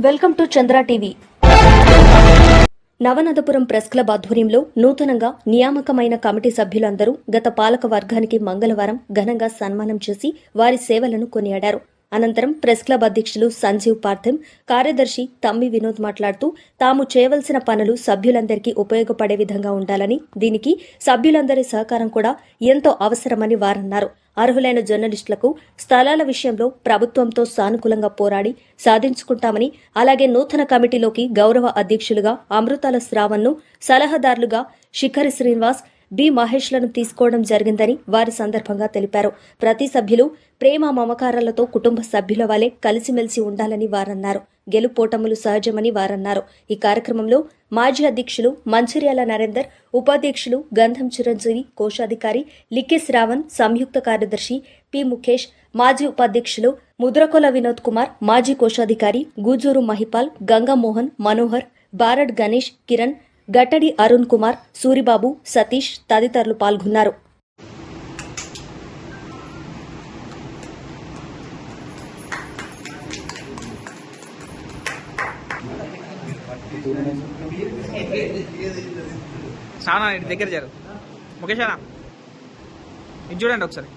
Welcome to Chandra TV. Navanadapuram press club ఆధ్వర్యంలో నూతనంగా నియామకమైన committee సభ్యులందరూ గత పాలక వర్గానికి మంగళవారం ఘనంగా సన్మానం చేసి వారి సేవలను కొనియాడారు. అనంతరం ప్రెస్ క్లబ్ అధ్యక్షులు సంజీవ్ పార్థిం, కార్యదర్శి తమ్మి వినోద్ మాట్లాడుతూ తాము చేయవలసిన పనులు సభ్యులందరికీ ఉపయోగపడే విధంగా ఉండాలని, దీనికి సభ్యులందరి సహకారం కూడా ఎంతో అవసరమని వారన్నారు. అర్హులైన జర్నలిస్టులకు స్థలాల విషయంలో ప్రభుత్వంతో సానుకూలంగా పోరాడి సాధించుకుంటామని, అలాగే నూతన కమిటీలోకి గౌరవ అధ్యక్షులుగా అమృతాల శ్రావణ్ను, సలహాదారులుగా శిఖరి శ్రీనివాస్, బి మహేష్లను తీసుకోవడం జరిగిందని వారి సందర్భంగా తెలిపారు. ప్రతి సభ్యులు ప్రేమ మమకారాలతో కుటుంబ సభ్యుల వలె కలిసిమెలిసి ఉండాలని వారన్నారు. గెలుపోటములు సహజమని వారన్నారు. ఈ కార్యక్రమంలో మాజీ అధ్యక్షులు మంచిర్యాల నరేందర్, ఉపాధ్యక్షులు గంధం చిరంజీవి, కోశాధికారి లిక్కి శ్రావణ్, సంయుక్త కార్యదర్శి పి ముఖేష్, మాజీ ఉపాధ్యక్షులు ముద్రకొల వినోద్ కుమార్, మాజీ కోశాధికారి గూజూరు మహిపాల్, గంగా మోహన్, మనోహర్, బారడ్ గణేష్, కిరణ్, గట్టడి అరుణ్ కుమార్, సూరిబాబు, సతీష్ తదితరులు పాల్గొన్నారు. సానా దగ్గర జరు ముఖేష్ అన్న ఇది చూడండి ఒకసారి.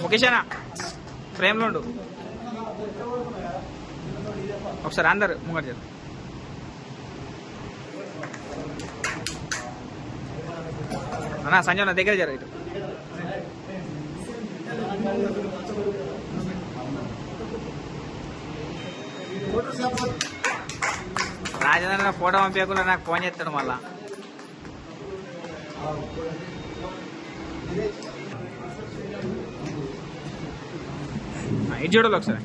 ముఖేష్ అన్న ఫ్రేమ్లో ఉండు ఒకసారి, అందరు ముంగట జరు. అన్న సంజయ్ నా దగ్గర జరు. ఇటు రాజేంద్ర ఫోటో పంపించకుండా నాకు ఫోన్ చేస్తాడు మళ్ళా. ఇది చూడాలి ఒకసారి.